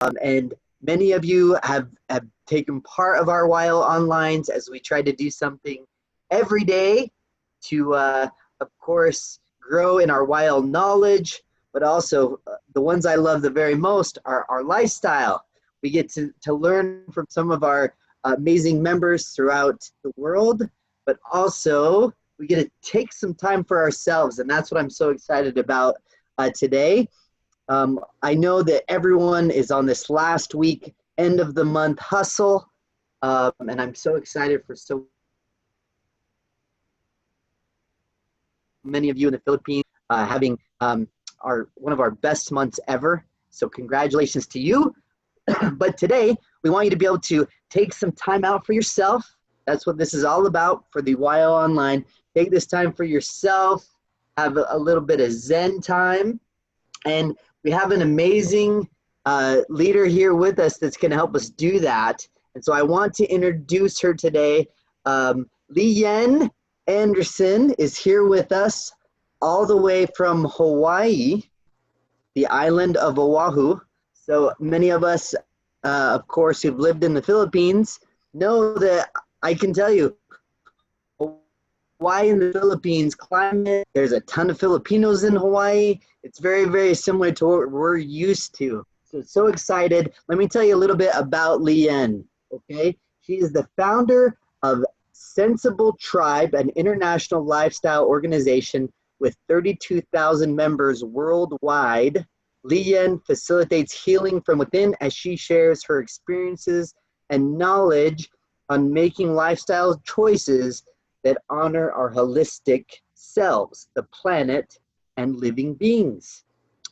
And many of you have taken part of our while onlines as we try to do something every day to, of course, grow in our while knowledge, but also the ones I love the very most are our lifestyle. We get to learn from some of our amazing members throughout the world, but also we get to take some time for ourselves, and that's what I'm so excited about today. I know that everyone is on this last week, end of the month hustle, and I'm so excited for so many of you in the Philippines having one of our best months ever. So congratulations to you. But today, we want you to be able to take some time out for yourself. That's what this is all about for the YO Online. Take this time for yourself, have a little bit of Zen time. And we have an amazing leader here with us that's going to help us do that. And so I want to introduce her today. Leanne Anderson is here with us all the way from Hawaii, the island of Oahu. So many of us, of course, who've lived in the Philippines know that I can tell you, Hawaii and the Philippines climate, there's a ton of Filipinos in Hawaii. It's very, very similar to what we're used to. So excited. Let me tell you a little bit about Leanne, okay? She is the founder of Scentsible Tribe, an international lifestyle organization with 32,000 members worldwide. Leanne facilitates healing from within as she shares her experiences and knowledge on making lifestyle choices that honor our holistic selves, the planet, and living beings.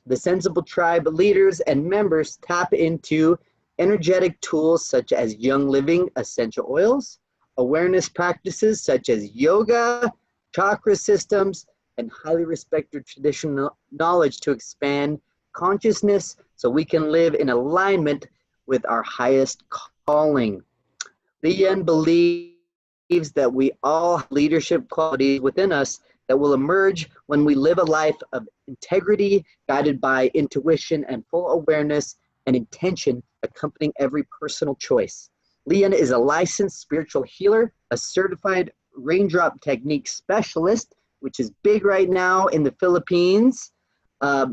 The Scentsible Tribe leaders and members tap into energetic tools such as Young Living essential oils, awareness practices such as yoga, chakra systems, and highly respected traditional knowledge to expand consciousness so we can live in alignment with our highest calling. Leanne believes that we all have leadership qualities within us that will emerge when we live a life of integrity, guided by intuition and full awareness and intention accompanying every personal choice. Leanne is a licensed spiritual healer, a certified raindrop technique specialist, which is big right now in the Philippines.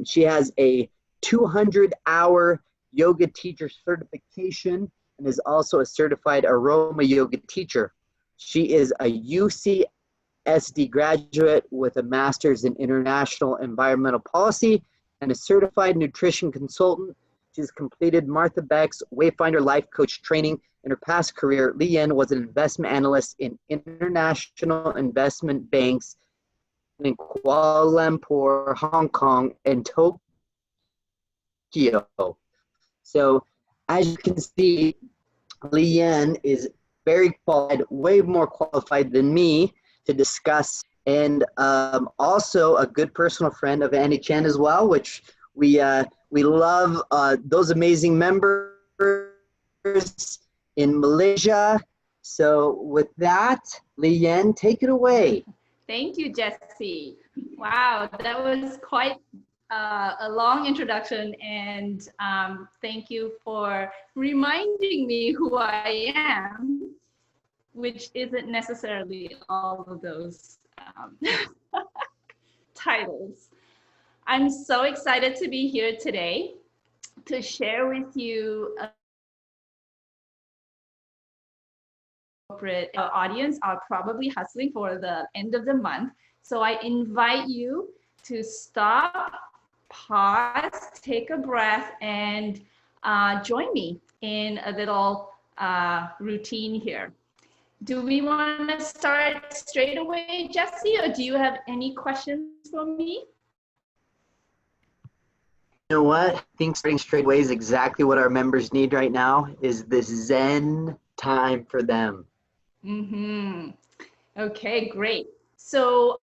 She has a 200-hour yoga teacher certification and is also a certified aroma yoga teacher. She is a UCSD graduate with a master's in international environmental policy and a certified nutrition consultant. She's completed Martha Beck's Wayfinder Life Coach training. In her past career, Leanne was an investment analyst in international investment banks in Kuala Lumpur, Hong Kong, and Tokyo. So as you can see, Leanne is very qualified, way more qualified than me to discuss, and also a good personal friend of Annie Chan as well, which we love those amazing members in Malaysia. So with that, Leanne, take it away. Thank you, Jesse. Wow, that was quite a long introduction, and thank you for reminding me who I am, which isn't necessarily all of those titles. I'm so excited to be here today to share with you corporate audience are probably hustling for the end of the month. So I invite you to stop, pause, take a breath, and join me in a little routine here. Do we want to start straight away, Jesse, or do you have any questions for me? You know what? I think starting straight away is exactly what our members need right now, is this Zen time for them. Mm-hmm. Okay, great. So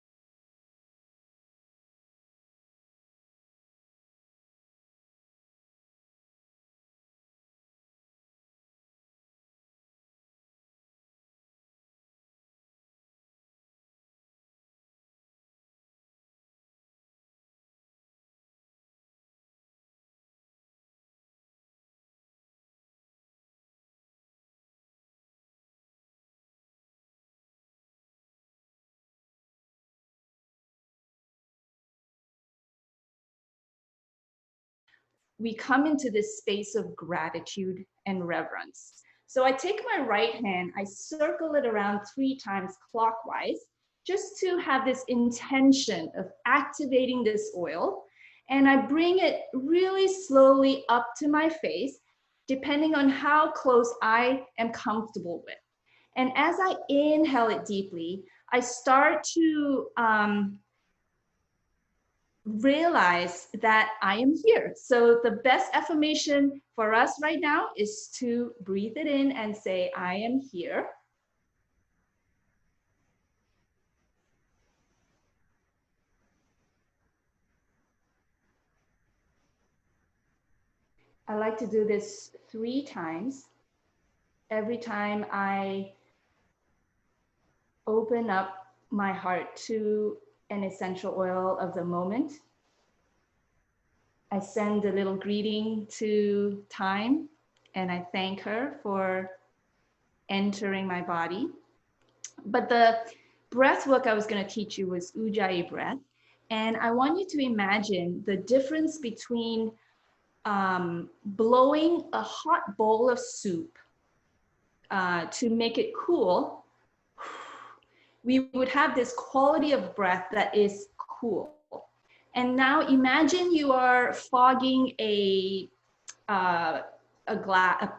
we come into this space of gratitude and reverence. So I take my right hand, I circle it around 3 times clockwise, just to have this intention of activating this oil. And I bring it really slowly up to my face, depending on how close I am comfortable with. And as I inhale it deeply, I start to realize that I am here. So the best affirmation for us right now is to breathe it in and say, I am here. I like to do this 3 times. Every time I open up my heart to an essential oil of the moment, I send a little greeting to Thyme, and I thank her for entering my body. But the breath work I was going to teach you was Ujjayi breath. And I want you to imagine the difference between blowing a hot bowl of soup to make it cool. We would have this quality of breath that is cool. And now imagine you are fogging a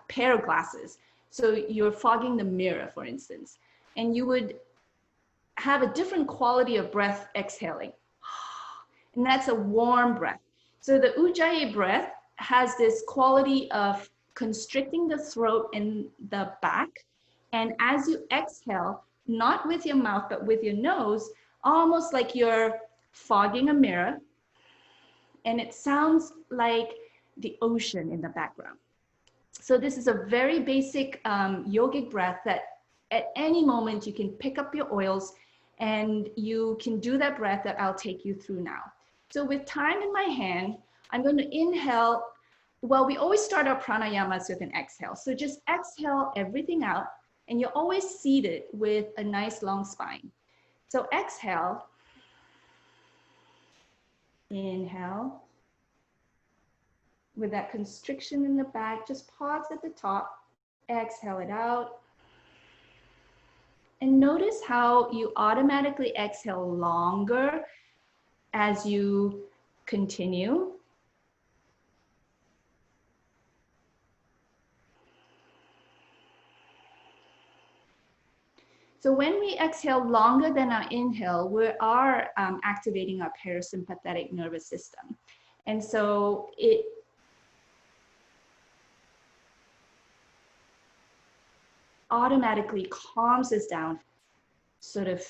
pair of glasses. So you're fogging the mirror, for instance, and you would have a different quality of breath exhaling. And that's a warm breath. So the Ujjayi breath has this quality of constricting the throat and the back. And as you exhale, not with your mouth, but with your nose, almost like you're fogging a mirror. And it sounds like the ocean in the background. So this is a very basic yogic breath that at any moment you can pick up your oils and you can do that breath that I'll take you through now. So with Thyme in my hand, I'm going to inhale. Well, we always start our pranayamas with an exhale. So just exhale everything out, and you're always seated with a nice long spine. So exhale, inhale. With that constriction in the back, just pause at the top, exhale it out. And notice how you automatically exhale longer as you continue. So when we exhale longer than our inhale, we are activating our parasympathetic nervous system. And so it automatically calms us down, sort of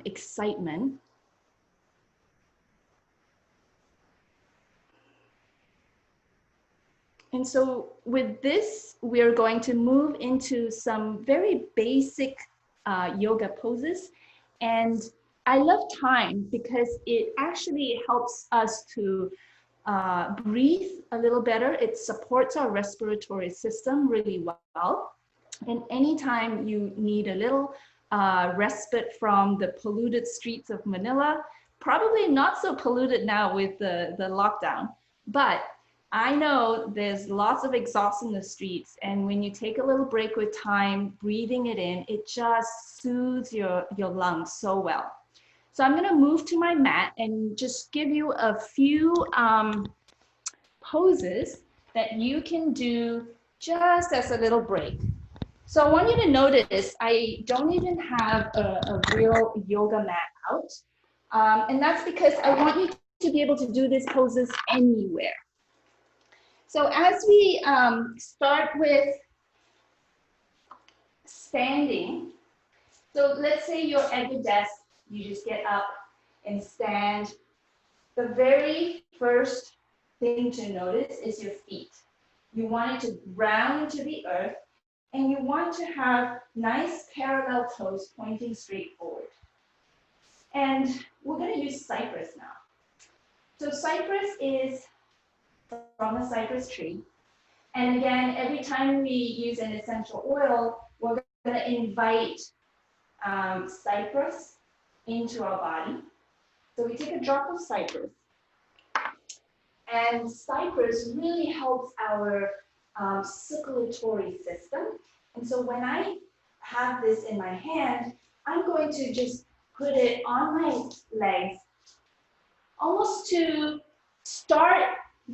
excitement. And so with this, we're going to move into some very basic yoga poses. And I love Thyme because it actually helps us to breathe a little better. It supports our respiratory system really well. And anytime you need a little respite from the polluted streets of Manila, probably not so polluted now with the lockdown, but I know there's lots of exhaust in the streets, and when you take a little break with Thyme, breathing it in, it just soothes your lungs so well. So I'm gonna move to my mat and just give you a few poses that you can do just as a little break. So I want you to notice I don't even have a real yoga mat out. And that's because I want you to be able to do these poses anywhere. So as we start with standing, so let's say you're at your desk, you just get up and stand. The very first thing to notice is your feet. You want it to ground to the earth, and you want to have nice parallel toes pointing straight forward. And we're going to use Cypress now. So Cypress is from a cypress tree. And again, every time we use an essential oil, we're going to invite cypress into our body. So we take a drop of cypress. And Cypress really helps our circulatory system. And so when I have this in my hand, I'm going to just put it on my legs, almost to start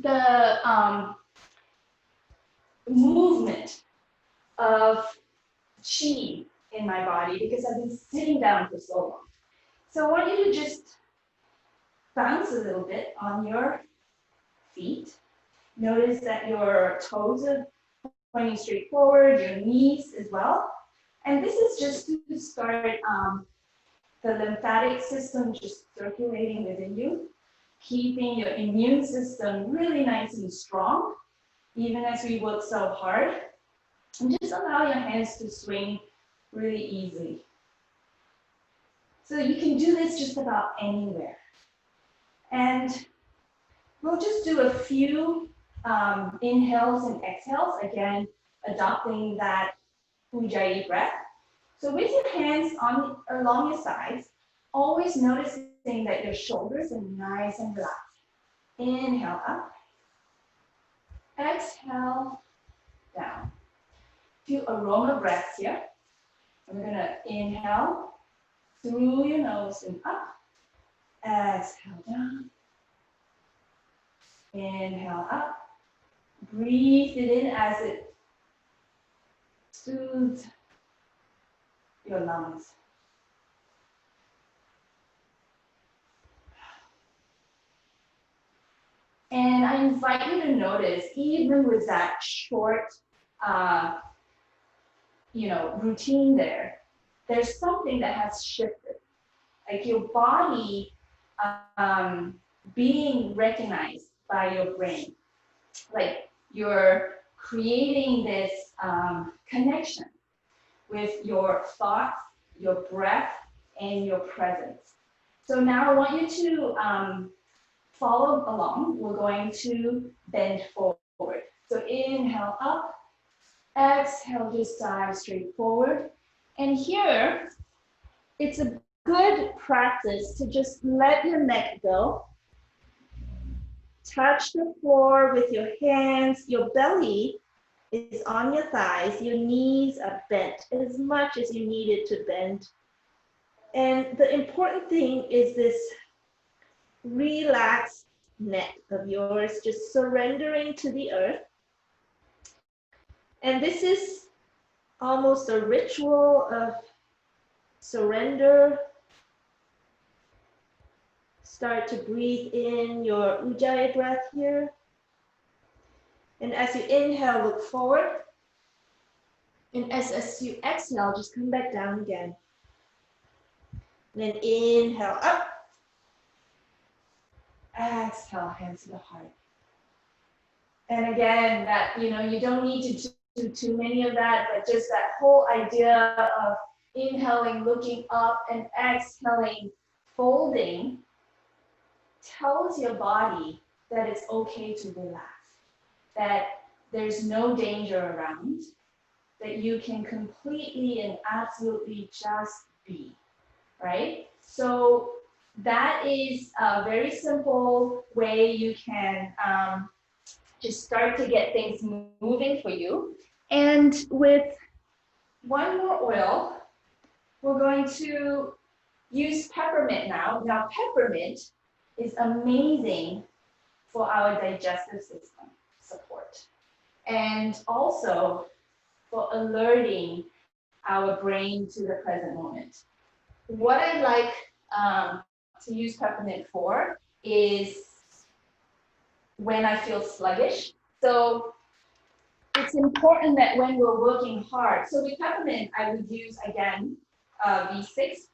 the movement of chi in my body, because I've been sitting down for so long. So I want you to just bounce a little bit on your feet. Notice that your toes are pointing straight forward, your knees as well. And this is just to start the lymphatic system just circulating within you, keeping your immune system really nice and strong, even as we work so hard. And just allow your hands to swing really easily. So you can do this just about anywhere. And we'll just do a few inhales and exhales, again, adopting that Ujjayi breath. So with your hands along your sides, always noticing that your shoulders are nice and relaxed. Inhale up, exhale down. A few aroma breaths here. We're gonna inhale through your nose and up, exhale down. Inhale up, breathe it in as it soothes your lungs. And I invite you to notice, even with that short, routine there's something that has shifted. Like your body being recognized by your brain. Like you're creating this connection with your thoughts, your breath, and your presence. So now I want you to follow along. We're going to bend forward. So inhale up, exhale, just dive straight forward. And here, it's a good practice to just let your neck go. Touch the floor with your hands. Your belly is on your thighs. Your knees are bent as much as you need it to bend. And the important thing is this relaxed neck of yours, just surrendering to the earth. And this is almost a ritual of surrender. Start to breathe in your Ujjayi breath here. And as you inhale, look forward. And as you exhale, just come back down again. And then inhale up. Exhale, hands to the heart. And again, that, you don't need to do too many of that, but just that whole idea of inhaling, looking up, and exhaling, folding, tells your body that it's okay to relax, that there's no danger around, that you can completely and absolutely just be, right? So that is a very simple way you can just start to get things moving for you. And with one more oil, we're going to use peppermint now. Now, peppermint is amazing for our digestive system support, and also for alerting our brain to the present moment. What I like to use peppermint for is when I feel sluggish. So it's important that when we're working hard, so with peppermint, I would use, again, V6.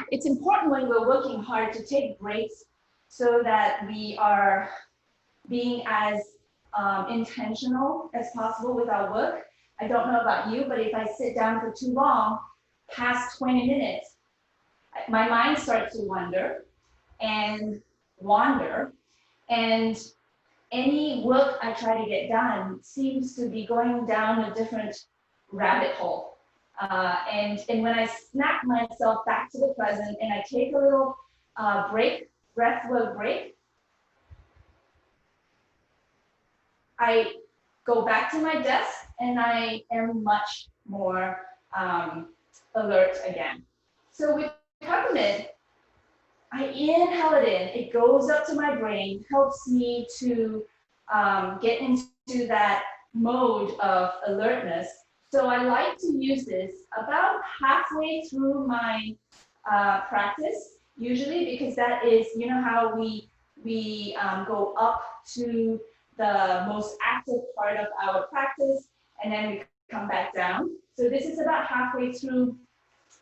It's important when we're working hard to take breaks so that we are being as intentional as possible with our work. I don't know about you, but if I sit down for too long, past 20 minutes, my mind starts to wander, and any work I try to get done seems to be going down a different rabbit hole. And when I snap myself back to the present and I take a little breath work break, I go back to my desk and I am much more alert again. So with peppermint, I inhale it in, it goes up to my brain, helps me to get into that mode of alertness. So I like to use this about halfway through my practice, usually, because that is, you know how we go up to the most active part of our practice, and then we come back down. So this is about halfway through.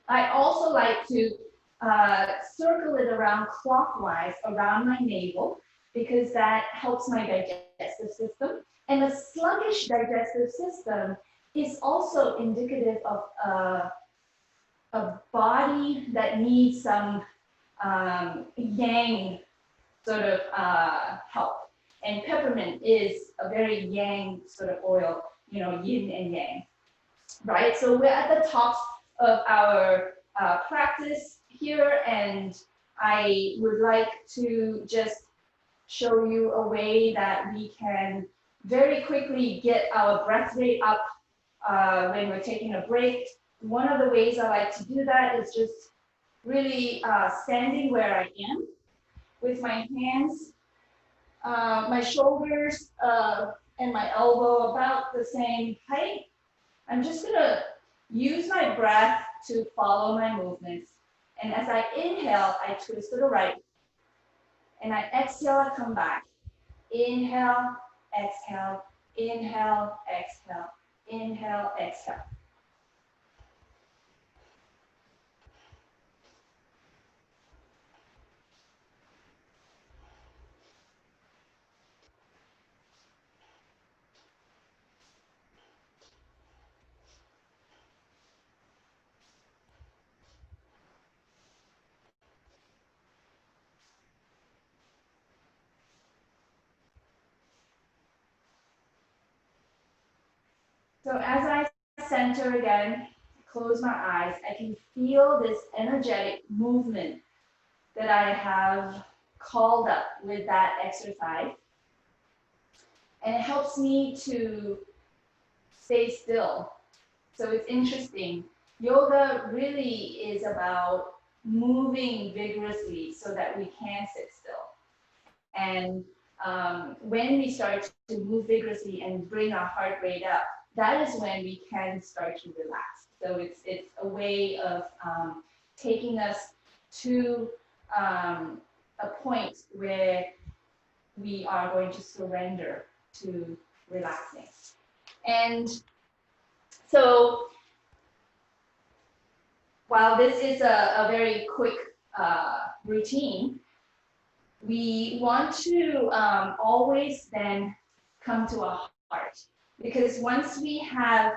I also like to circle it around clockwise around my navel, because that helps my digestive system. And a sluggish digestive system is also indicative of a body that needs some yang sort of help. And peppermint is a very yang sort of oil, you know, yin and yang, right? So we're at the top of our practice here, and I would like to just show you a way that we can very quickly get our breath rate up when we're taking a break. One of the ways I like to do that is just really standing where I am with my hands, my shoulders and my elbow about the same height. I'm just gonna use my breath to follow my movements. And as I inhale, I twist to the right. And I exhale, I come back. Inhale, exhale, inhale, exhale, inhale, exhale. So as I center again, close my eyes, I can feel this energetic movement that I have called up with that exercise. And it helps me to stay still. So it's interesting. Yoga really is about moving vigorously so that we can sit still. And when we start to move vigorously and bring our heart rate up, that is when we can start to relax. So it's a way of taking us to a point where we are going to surrender to relaxing. And so while this is a very quick routine, we want to always then come to a heart, because once we have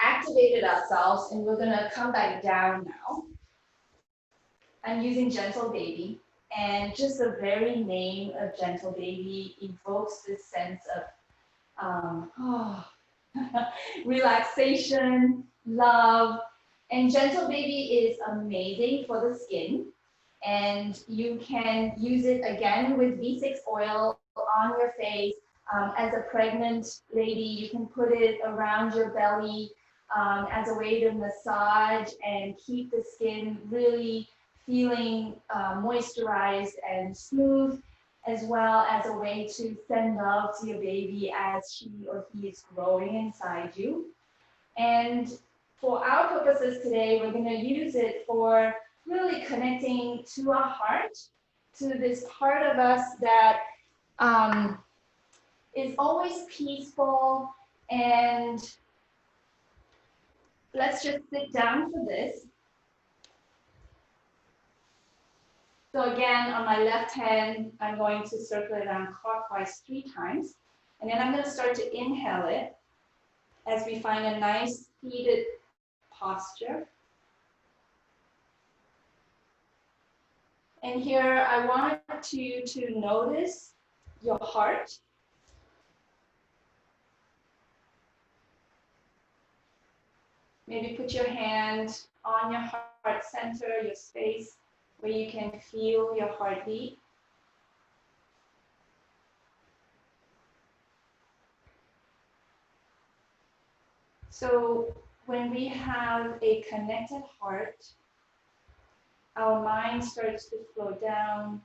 activated ourselves, and we're gonna come back down now, I'm using Gentle Baby, and just the very name of Gentle Baby evokes this sense of relaxation, love, and Gentle Baby is amazing for the skin. And you can use it again with V6 oil on your face. As a pregnant lady, you can put it around your belly as a way to massage and keep the skin really feeling moisturized and smooth, as well as a way to send love to your baby as she or he is growing inside you. And for our purposes today, we're going to use it for really connecting to our heart, to this part of us that is always peaceful. And let's just sit down for this. So again, on my left hand, I'm going to circle it around clockwise 3 times. And then I'm going to start to inhale it as we find a nice seated posture. And here I want you to notice your heart. Maybe put your hand on your heart center, your space, where you can feel your heartbeat. So when we have a connected heart, our mind starts to slow down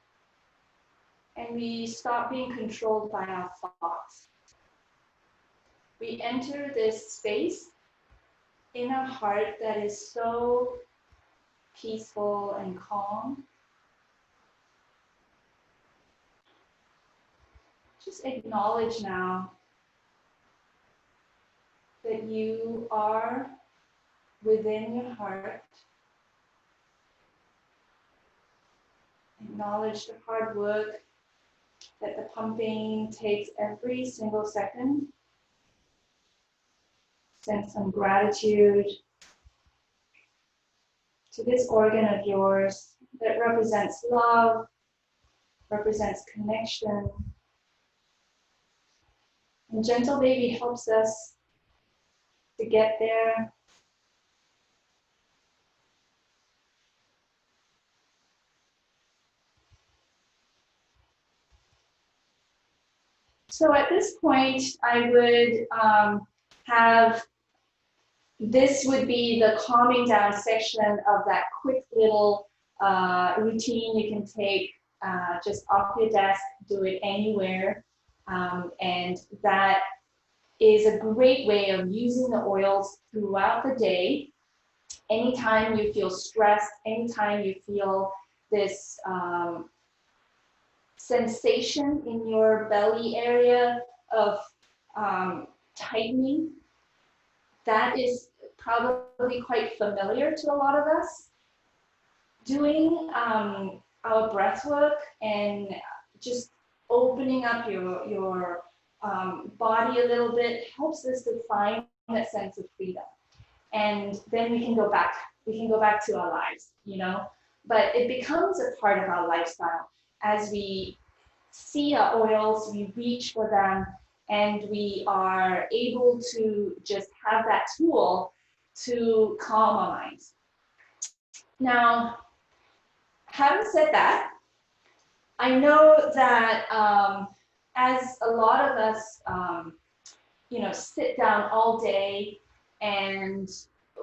and we stop being controlled by our thoughts. We enter this space in our heart that is so peaceful and calm. Just acknowledge now that you are within your heart. Acknowledge the hard work that the pumping takes every single second. Send some gratitude to this organ of yours that represents love, represents connection. And Gentle Baby helps us to get there. So at this point, I would have, this would be the calming down section of that quick little routine you can take just off your desk, do it anywhere. And that is a great way of using the oils throughout the day. Anytime you feel stressed, anytime you feel this sensation in your belly area of tightening, that is probably quite familiar to a lot of us. Doing our breath work and just opening up your body a little bit helps us to find that sense of freedom. And then we can go back to our lives, you know, but it becomes a part of our lifestyle. As we see our oils, we reach for them, and we are able to just have that tool to calm our minds. Now, having said that, I know that as a lot of us, you know, sit down all day, and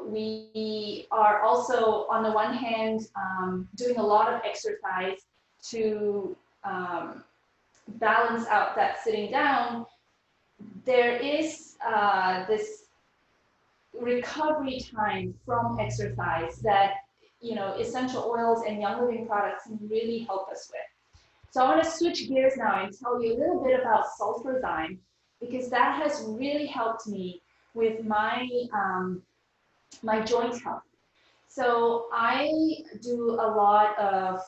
we are also, on the one hand, doing a lot of exercise to balance out that sitting down. There is this recovery time from exercise that, you know, essential oils and Young Living products can really help us with. So I want to switch gears now and tell you a little bit about Sulfurzyme, because that has really helped me with my my joint health. So I do a lot of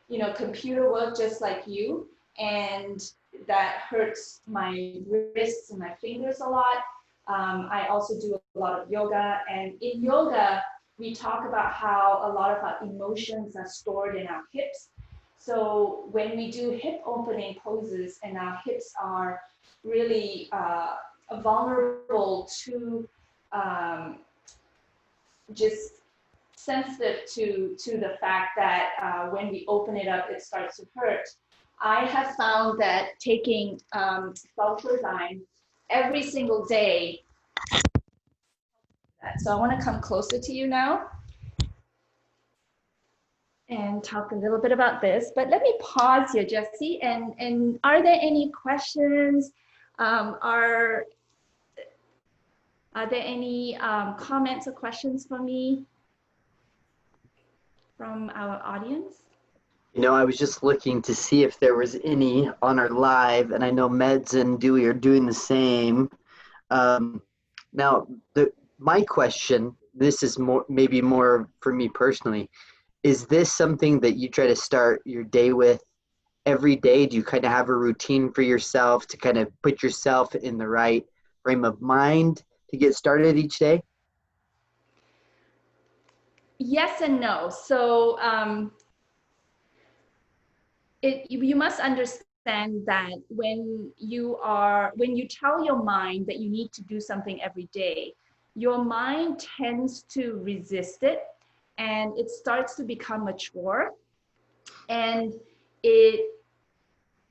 you know, computer work just like you, and that hurts my wrists and my fingers a lot. I also do a lot of yoga, and in yoga, we talk about how a lot of our emotions are stored in our hips. So when we do hip opening poses and our hips are really vulnerable to just sensitive to the fact that when we open it up, it starts to hurt. I have found that taking Sulfurzyme every single day. So I want to come closer to you now and talk a little bit about this. But let me pause here, Jessie. And are there any questions? Are there any comments or questions for me from our audience? You know, I was just looking to see if there was any on our live, and I know Meds and Dewey are doing the same. Now, my question, this is maybe more for me personally, is this something that you try to start your day with every day? Do you kind of have a routine for yourself to kind of put yourself in the right frame of mind to get started each day? Yes and no. So you must understand that when you tell your mind that you need to do something every day, your mind tends to resist it, and it starts to become a chore, and it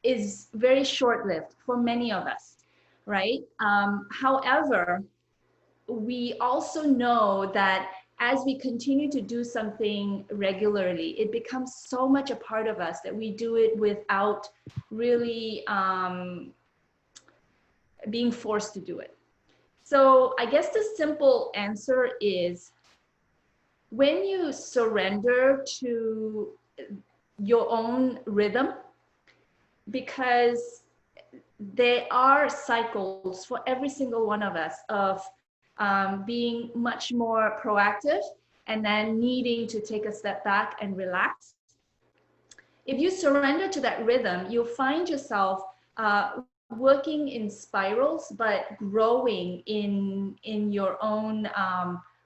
is very short-lived for many of us, right? However, we also know that as we continue to do something regularly, it becomes so much a part of us that we do it without really being forced to do it. So I guess the simple answer is when you surrender to your own rhythm, because there are cycles for every single one of us of being much more proactive and then needing to take a step back and relax. If you surrender to that rhythm, you'll find yourself working in spirals, but growing in your own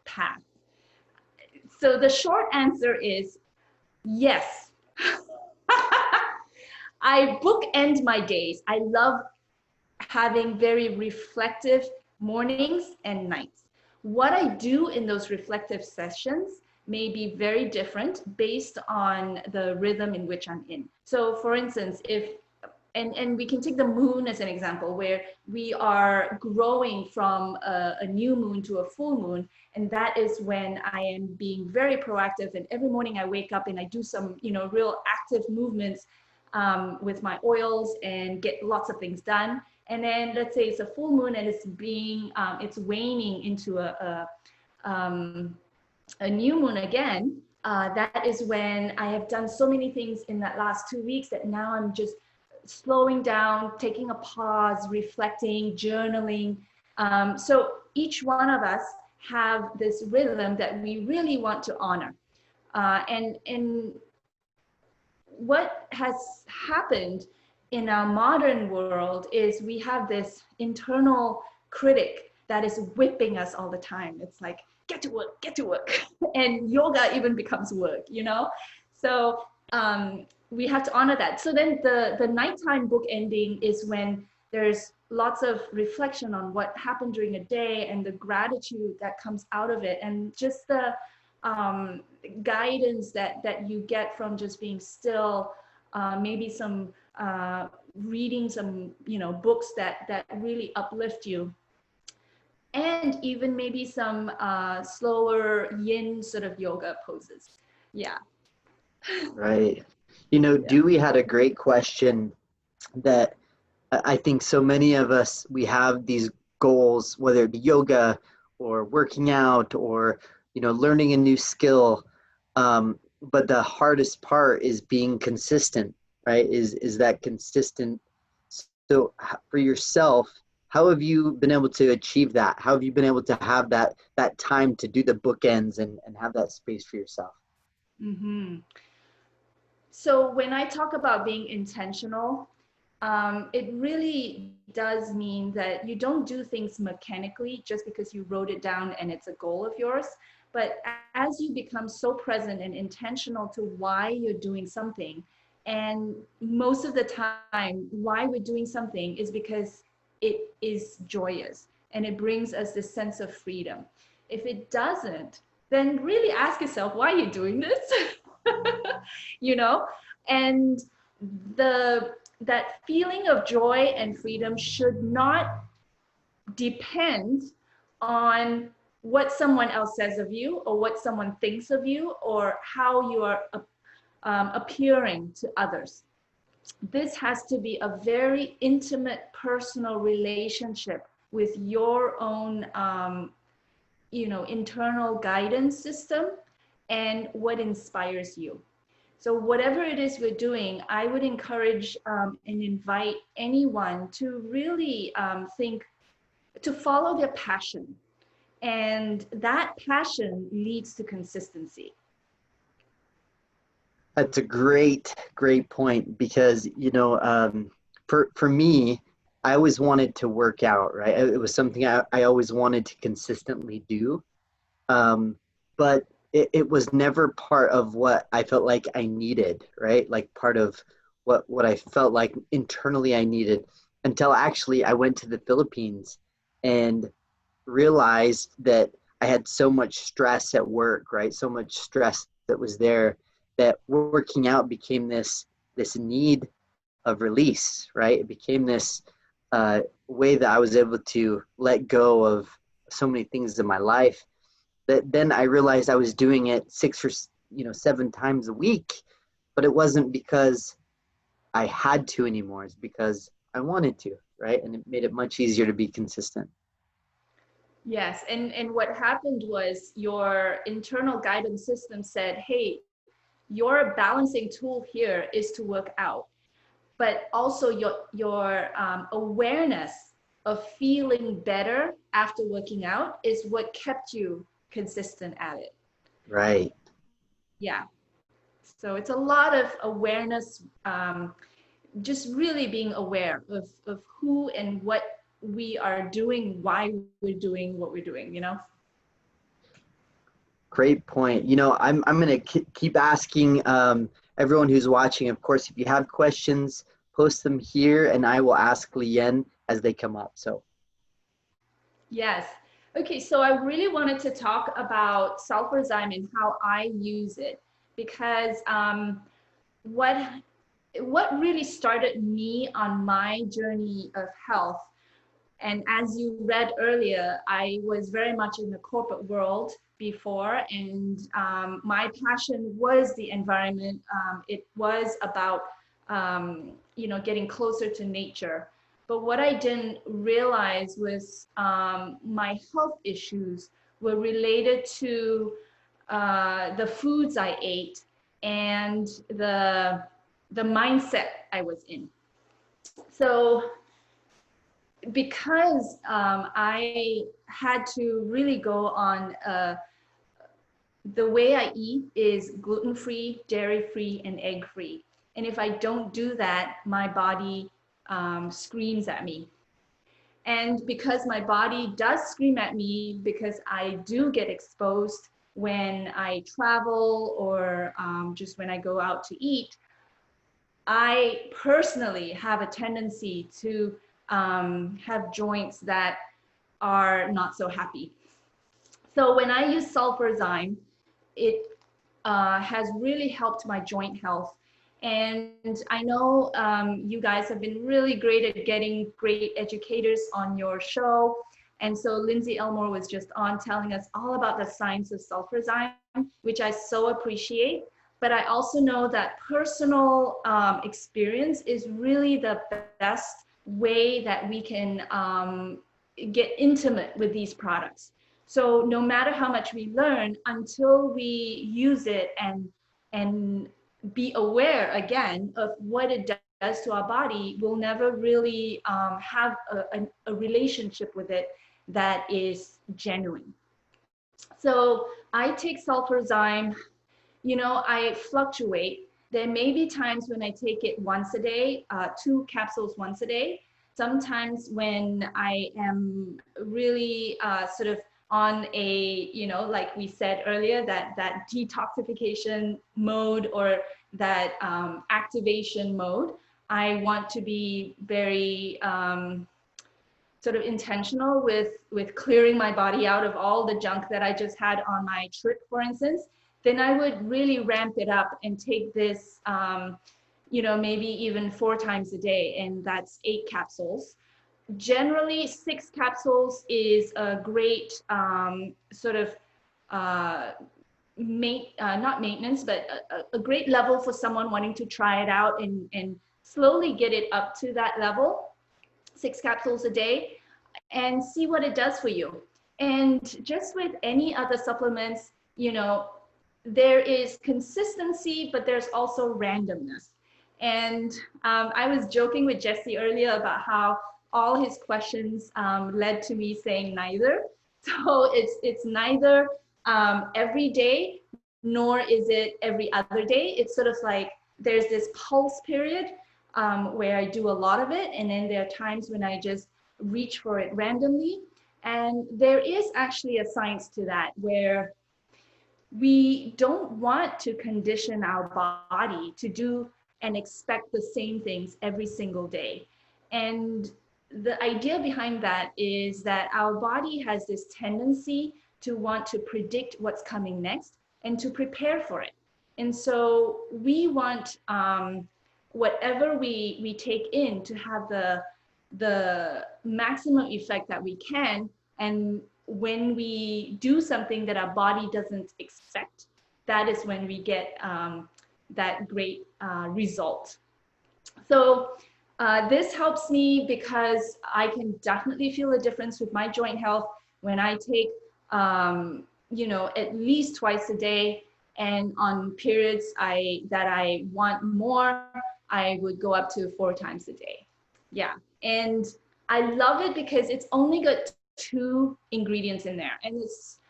path. So the short answer is yes. I bookend my days. I love having very reflective mornings and nights. What I do in those reflective sessions may be very different based on the rhythm in which I'm in. So for instance, if and we can take the moon as an example, where we are growing from a new moon to a full moon. And that is when I am being very proactive. And every morning I wake up and I do some, real active movements with my oils and get lots of things done. And then let's say it's a full moon and it's waning into a new moon again. That is when I have done so many things in that last 2 weeks that now I'm just slowing down, taking a pause, reflecting, journaling. So each one of us have this rhythm that we really want to honor. And what has happened in our modern world is we have this internal critic that is whipping us all the time. It's like, get to work, get to work. And yoga even becomes work, So we have to honor that. So then the nighttime book ending is when there's lots of reflection on what happened during a day and the gratitude that comes out of it, and just the guidance that you get from just being still, maybe some reading some books that really uplift you, and even maybe some slower yin sort of yoga poses. Yeah. Right. Dewey had a great question that I think so many of us, we have these goals, whether it be yoga or working out or, learning a new skill. But the hardest part is being consistent, right? Is that consistent? So for yourself, how have you been able to achieve that? How have you been able to have that time to do the bookends and have that space for yourself? Mm-hmm. So when I talk about being intentional, it really does mean that you don't do things mechanically just because you wrote it down and it's a goal of yours. But as you become so present and intentional to why you're doing something, and most of the time, why we're doing something is because it is joyous and it brings us this sense of freedom. If it doesn't, then really ask yourself, why are you doing this? And that feeling of joy and freedom should not depend on what someone else says of you or what someone thinks of you or how you are appearing to others. This has to be a very intimate, personal relationship with your own internal guidance system and what inspires you. So whatever it is we're doing, I would encourage and invite anyone to really to follow their passion. And that passion leads to consistency. That's a great point because, for me, I always wanted to work out, right? It was something I always wanted to consistently do. But it was never part of what I felt like I needed, right? Like part of what I felt like internally I needed, until actually I went to the Philippines and realized that I had so much stress at work, right? So much stress that was there, that working out became this need of release, right? It became this way that I was able to let go of so many things in my life, that then I realized I was doing it 7 times a week, but it wasn't because I had to anymore. It's because I wanted to, right? And it made it much easier to be consistent. Yes, and what happened was your internal guidance system said, hey, your balancing tool here is to work out, but also your awareness of feeling better after working out is what kept you consistent at it. Right. Yeah. So it's a lot of awareness, just really being aware of who and what we are doing, why we're doing what we're doing, you know? Great point. You know, I'm going to keep asking everyone who's watching. Of course, if you have questions, post them here, and I will ask Leanne as they come up. So, Yes. Okay, so I really wanted to talk about Sulfurzyme and how I use it, because what what really started me on my journey of health, and as you read earlier, I was very much in the corporate world before, and my passion was the environment. It was about getting closer to nature. But what I didn't realize was my health issues were related to the foods I ate and the mindset I was in. So because I had to really go on the way I eat is gluten-free, dairy-free, and egg-free. And if I don't do that, my body screams at me. And because my body does scream at me, because I do get exposed when I travel or just when I go out to eat, I personally have a tendency to have joints that are not so happy. So when I use Sulfurzyme, it has really helped my joint health. And I know you guys have been really great at getting great educators on your show. And so Lindsay Elmore was just on telling us all about the science of Sulfurzyme, which I so appreciate. But I also know that personal experience is really the best way that we can get intimate with these products. So no matter how much we learn, until we use it and be aware again of what it does to our body, we'll never really have a relationship with it that is genuine. So I take Sulfurzyme. I fluctuate. There may be times when I take it once a day, 2 capsules once a day. Sometimes when I am really sort of on a, like we said earlier, that detoxification mode or that activation mode, I want to be very sort of intentional with clearing my body out of all the junk that I just had on my trip, for instance. Then I would really ramp it up and take this, maybe even 4 times a day, and that's 8 capsules. Generally, 6 capsules is a great sort of not maintenance, but a great level for someone wanting to try it out and slowly get it up to that level, 6 capsules a day, and see what it does for you. And just with any other supplements, there is consistency, but there's also randomness. And I was joking with Jesse earlier about how all his questions led to me saying neither. So it's neither every day, nor is it every other day. It's sort of like there's this pulse period where I do a lot of it, and then there are times when I just reach for it randomly. And there is actually a science to that, where we don't want to condition our body to do and expect the same things every single day. And the idea behind that is that our body has this tendency to want to predict what's coming next and to prepare for it. And so we want whatever we take in to have the maximum effect that we can. And when we do something that our body doesn't expect, that is when we get that great result. So this helps me because I can definitely feel a difference with my joint health when I take, you know, at least twice a day. And on periods that I want more, I would go up to 4 times a day. Yeah. And I love it because it's only got 2 ingredients in there. And it's,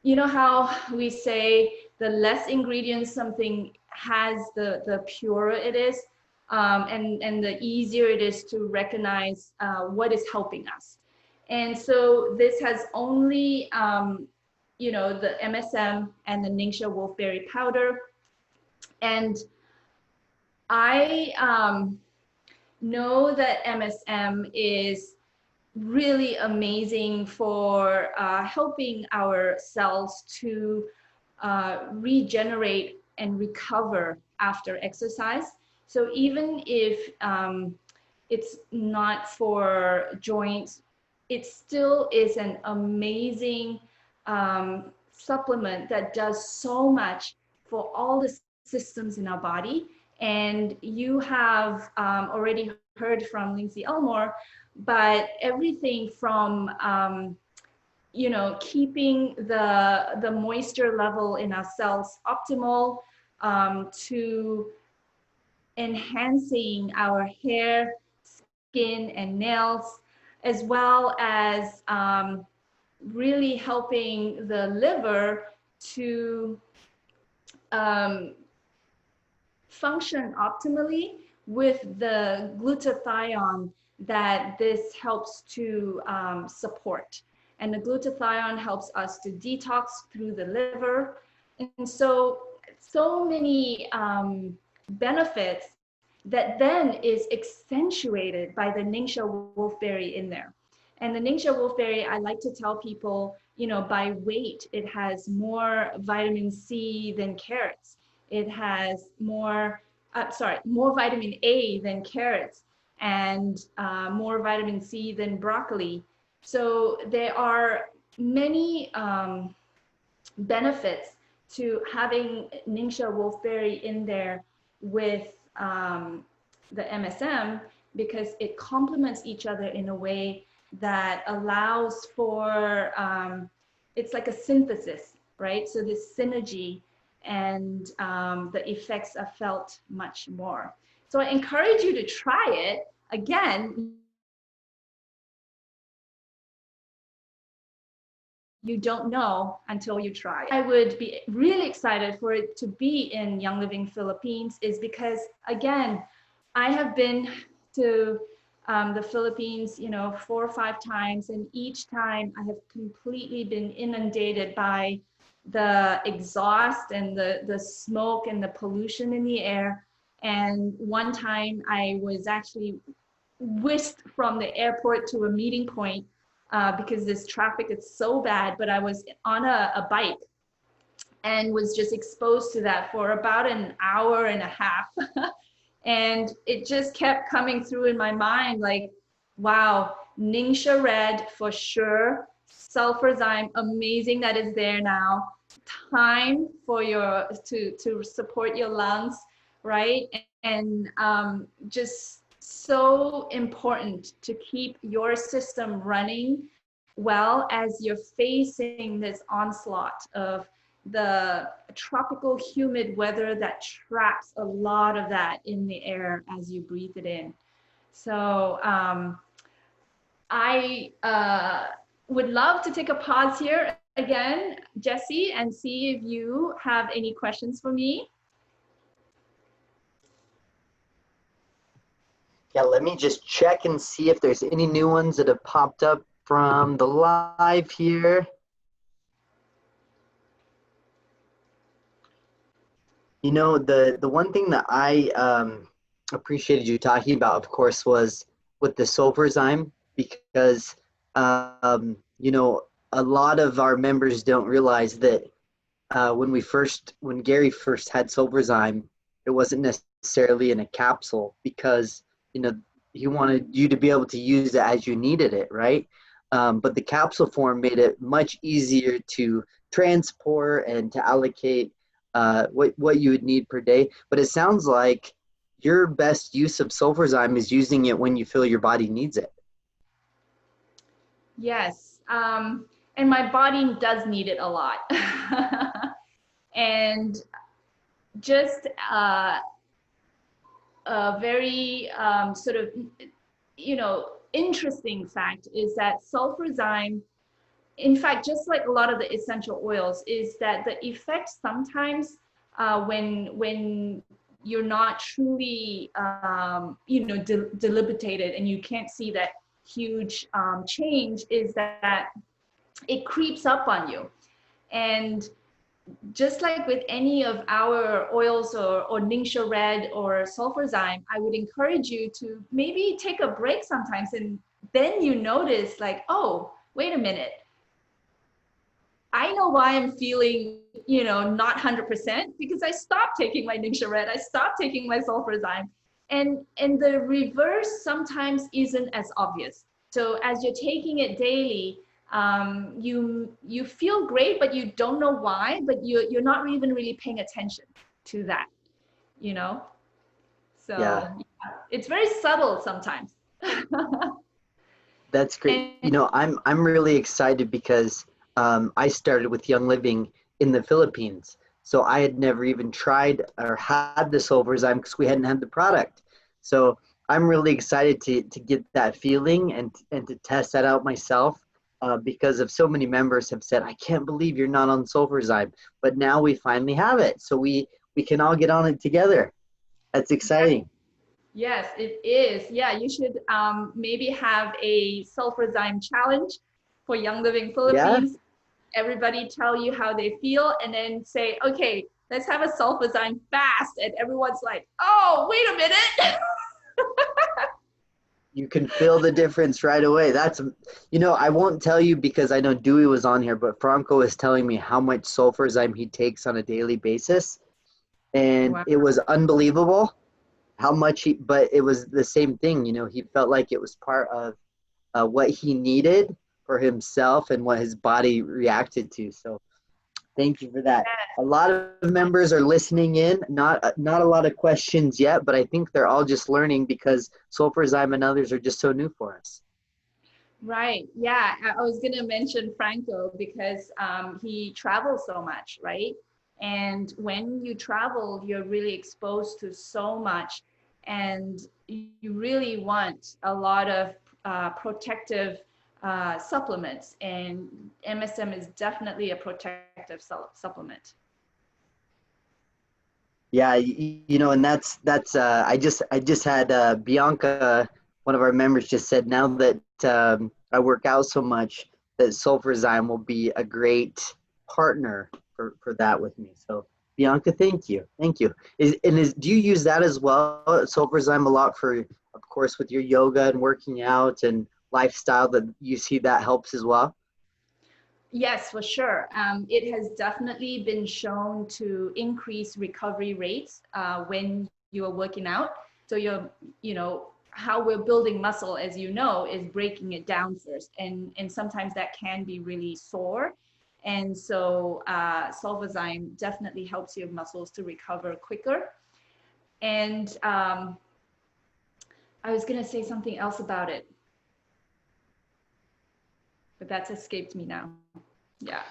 you know how we say the less ingredients something has, the purer it is, and the easier it is to recognize what is helping us. And so this has only, you know, the MSM and the Ningxia wolfberry powder. And I know that MSM is really amazing for helping our cells to regenerate and recover after exercise. So even if it's not for joints, it still is an amazing supplement that does so much for all the systems in our body. And you have already heard from Lindsay Elmore, but everything from you know, keeping the moisture level in our cells optimal, to enhancing our hair, skin, and nails, as well as really helping the liver to function optimally with the glutathione that this helps to support. And the glutathione helps us to detox through the liver. And so many benefits that then is accentuated by the Ningxia wolfberry in there. And the Ningxia wolfberry, I like to tell people, you know, by weight, it has more vitamin C than carrots. It has more, more vitamin A than carrots, and more vitamin C than broccoli. So there are many benefits to having Ningxia wolfberry in there with the MSM, because it complements each other in a way that allows for, it's like a synthesis, right? So this synergy, and the effects are felt much more. So I encourage you to try it. Again, you don't know until you try. I would be really excited for it to be in Young Living Philippines, is because, again, I have been to the Philippines, you know, 4 or 5 times, and each time I have completely been inundated by the exhaust and the smoke and the pollution in the air. And one time I was actually whisked from the airport to a meeting point because this traffic is so bad, but I was on a bike and was just exposed to that for about an hour and a half. And it just kept coming through in my mind, like, wow, Ningxia Red for sure, Sulfurzyme, amazing that is there now, thyme for your, to support your lungs, right? And just so important to keep your system running well as you're facing this onslaught of the tropical humid weather that traps a lot of that in the air as you breathe it in. So I would love to take a pause here again, Jessie, and see if you have any questions for me. Yeah, let me just check and see if there's any new ones that have popped up from the live here. You know, the one thing that I appreciated you talking about, of course, was with the Sulfurzyme, because you know, a lot of our members don't realize that when Gary first had Sulfurzyme, it wasn't necessarily in a capsule, because, you know, he wanted you to be able to use it as you needed it, right? But the capsule form made it much easier to transport and to allocate what you would need per day. But it sounds like your best use of Sulfurzyme is using it when you feel your body needs it. Yes. And my body does need it a lot. And just a very sort of, interesting fact is that sulfurzyme, in fact, just like a lot of the essential oils, is that the effect sometimes when you're not truly, deliberated and you can't see that huge change, is that it creeps up on you. And just like with any of our oils or Ningxia Red or Sulfurzyme, I would encourage you to maybe take a break sometimes, and then you notice like, oh, wait a minute. I know why I'm feeling, not 100%, because I stopped taking my Ningxia Red, I stopped taking my Sulfurzyme. And the reverse sometimes isn't as obvious. So as you're taking it daily, you feel great, but you don't know why, but you're not even really paying attention to that, So Yeah, yeah, it's very subtle sometimes. that's great. And I'm really excited because I started with Young Living in the Philippines. So I had never even tried or had the Sulfurzyme because we hadn't had the product. So I'm really excited to get that feeling and to test that out myself because of so many members have said, I can't believe you're not on Sulfurzyme. But now we finally have it. So we can all get on it together. That's exciting. yes, it is. Yeah, you should maybe have a Sulfurzyme challenge for Young Living Yeah. Philippines. Everybody tell you how they feel, and then say, okay, let's have a Sulfurzyme fast. And everyone's like, oh, wait a minute. You can feel the difference right away. I won't tell you because I know Dewey was on here, but Franco is telling me how much Sulfurzyme he takes on a daily basis. And Wow. it was unbelievable how much but it was the same thing. He felt like it was part of what he needed for himself and what his body reacted to. So thank you for that. A lot of members are listening in. Not a lot of questions yet, but I think they're all just learning because Sulfurzyme and others are just so new for us. Right. Yeah. I was going to mention Franco because he travels so much, right? And when you travel, you're really exposed to so much. And you really want a lot of protective supplements. And MSM is definitely a protective supplement. Yeah, and that's I just had Bianca, one of our members, just said now that I work out so much that Sulfurzyme will be a great partner for that with me. So Bianca, thank you. Do you use that as well, Sulfurzyme, a lot for, of course, with your yoga and working out and lifestyle, that you see that helps as well? Yes, for sure. It has definitely been shown to increase recovery rates when you are working out. So how we're building muscle, as you know, is breaking it down first. And sometimes that can be really sore. And so Sulfurzyme definitely helps your muscles to recover quicker. And I was going to say something else about it, but that's escaped me now. Yeah.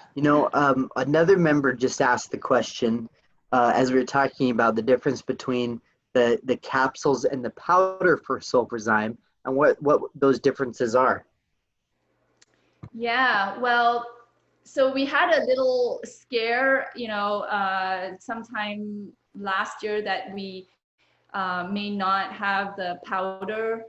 Another member just asked the question as we were talking about the difference between the capsules and the powder for Sulfurzyme and what those differences are. Yeah, well, so we had a little scare, sometime last year that we may not have the powder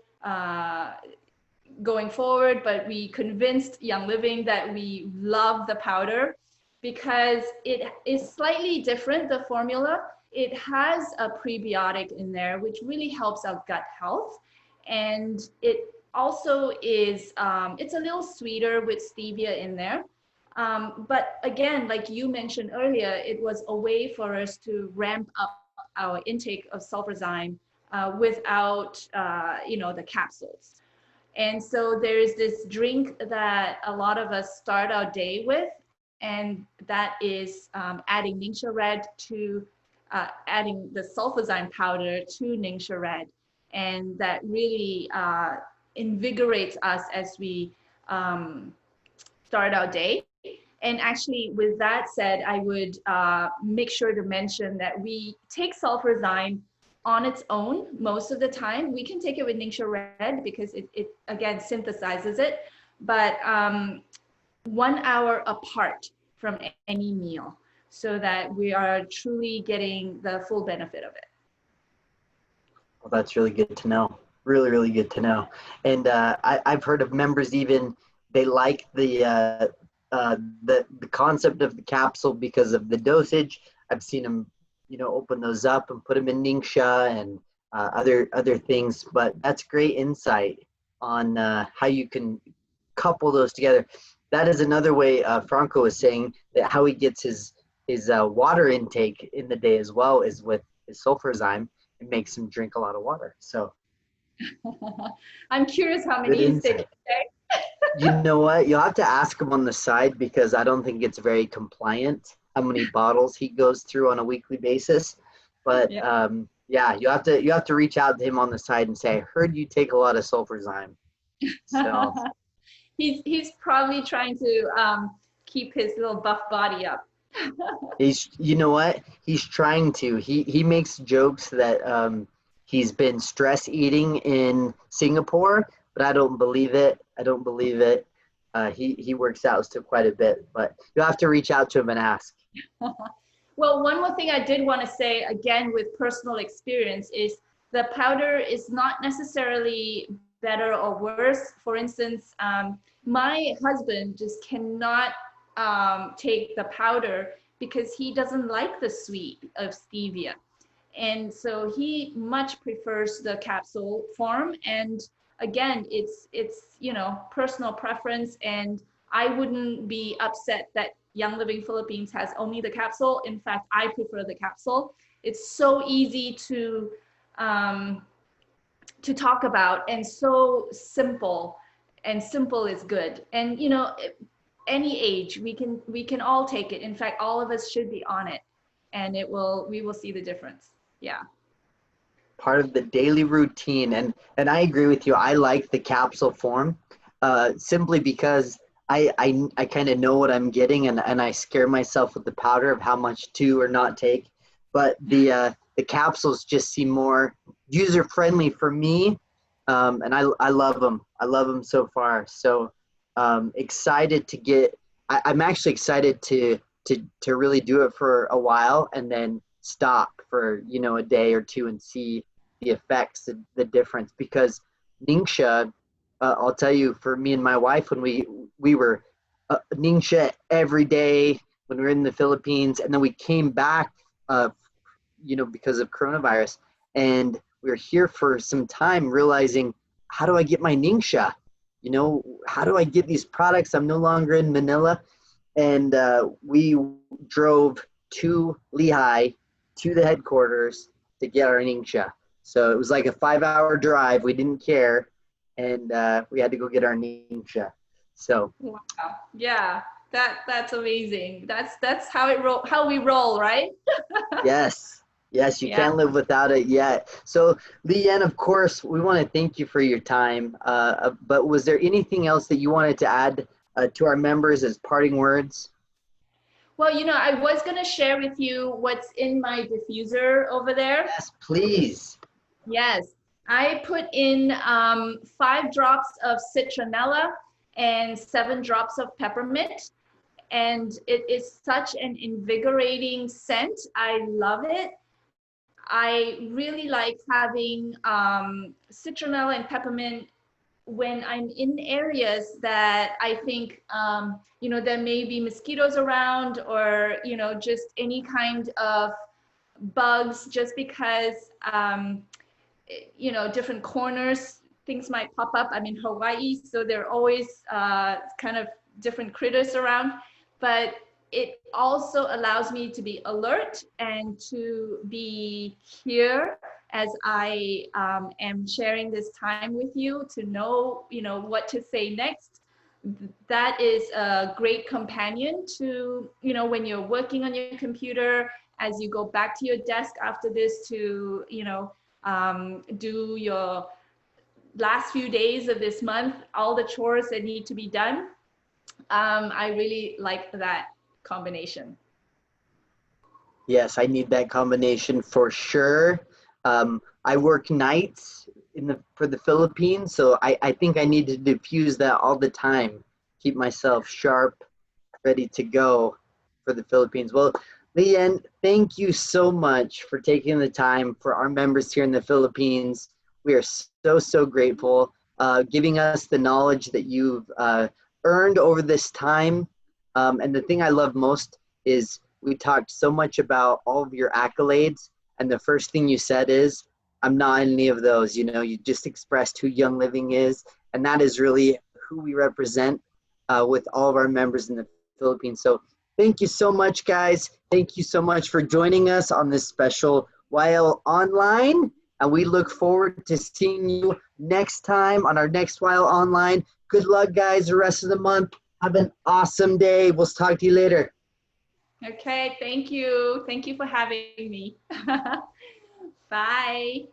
going forward, but we convinced Young Living that we love the powder because it is slightly different, the formula. It has a prebiotic in there, which really helps our gut health. And it also is, it's a little sweeter with stevia in there. But again, like you mentioned earlier, it was a way for us to ramp up our intake of Sulfurzyme without, the capsules. And so there's this drink that a lot of us start our day with, and that is adding Ningxia Red to, adding the Sulfurzyme powder to Ningxia Red. And that really invigorates us as we start our day. And actually, with that said, I would make sure to mention that we take Sulfurzyme on its own most of the time. We can take it with Ningxia Red because it again synthesizes it, but 1 hour apart from any meal, so that we are truly getting the full benefit of it. Well, that's really good to know. Really, really good to know. And I've heard of members even, they like the concept of the capsule because of the dosage. I've seen them, open those up and put them in Ningxia and other things. But that's great insight on how you can couple those together. That is another way Franco was saying that how he gets his water intake in the day as well is with his Sulfurzyme. It makes him drink a lot of water. So I'm curious how many he's taking today. You know what? You'll have to ask him on the side because I don't think it's very compliant how many bottles he goes through on a weekly basis. But yeah, you have to reach out to him on the side and say, I heard you take a lot of Sulfurzyme. So he's probably trying to keep his little buff body up. you know what? He's trying to. He makes jokes that he's been stress eating in Singapore, but I don't believe it. He works out still quite a bit, but you'll have to reach out to him and ask. Well, one more thing I did want to say, again, with personal experience, is the powder is not necessarily better or worse. For instance, my husband just cannot take the powder because he doesn't like the sweet of stevia. And so he much prefers the capsule form. And again, it's personal preference, and I wouldn't be upset that Young Living Philippines has only the capsule. In fact, I prefer the capsule. It's so easy to talk about, and so simple, and simple is good. And any age, we can all take it. In fact, all of us should be on it, and we will see the difference. Yeah. Part of the daily routine, and I agree with you. I like the capsule form simply because I kind of know what I'm getting, and I scare myself with the powder of how much to or not take. But the capsules just seem more user friendly for me, and I love them. I love them so far. So excited to get. I'm actually excited to really do it for a while and then stop for a day or two and see the effects, the difference. Because Ningxia, I'll tell you, for me and my wife, when we were Ningxia every day when we were in the Philippines, and then we came back because of coronavirus, and we were here for some time realizing, how do I get my Ningxia? How do I get these products? I'm no longer in Manila. And we drove to Lehigh to the headquarters to get our Ningxia. So it was like a 5-hour drive. We didn't care. And we had to go get our Ningxia. So wow. Yeah, that's amazing. That's how we roll, right? Yes, you can't live without it yet. So Leanne, of course, we want to thank you for your time. But was there anything else that you wanted to add to our members as parting words? Well, I was going to share with you what's in my diffuser over there. Yes, please. Yes, I put in 5 drops of citronella and 7 drops of peppermint. And it is such an invigorating scent. I love it. I really like having citronella and peppermint when I'm in areas that I think, there may be mosquitoes around, or, just any kind of bugs, just because, different corners, things might pop up. I'm in Hawaii, so there are always kind of different critters around, but it also allows me to be alert and to be here as I am sharing this time with you to know, what to say next. That is a great companion to, when you're working on your computer, as you go back to your desk after this to, do your last few days of this month, all the chores that need to be done. I really like that combination. Yes, I need that combination for sure. I work nights for the Philippines, so I think I need to diffuse that all the time. Keep myself sharp, ready to go for the Philippines. Well, Leanne, thank you so much for taking the time for our members here in the Philippines. We are so grateful, giving us the knowledge that you've earned over this time. And the thing I love most is we talked so much about all of your accolades, and the first thing you said is, I'm not any of those. You just expressed who Young Living is, and that is really who we represent with all of our members in the Philippines. So thank you so much, guys. Thank you so much for joining us on this special While Online, and we look forward to seeing you next time on our next While Online. Good luck, guys, the rest of the month. Have an awesome day. We'll talk to you later. Okay, thank you. Thank you for having me. Bye.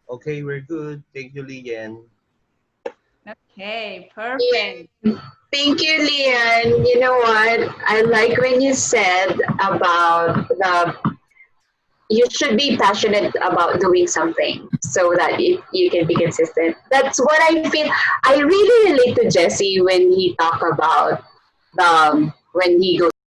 Okay, we're good. Thank you, Leanne. Okay, perfect. Thank you, Leanne. You know what? I like when you said about you should be passionate about doing something so that you can be consistent. That's what I feel. I really relate to Jesse when he talk about when he goes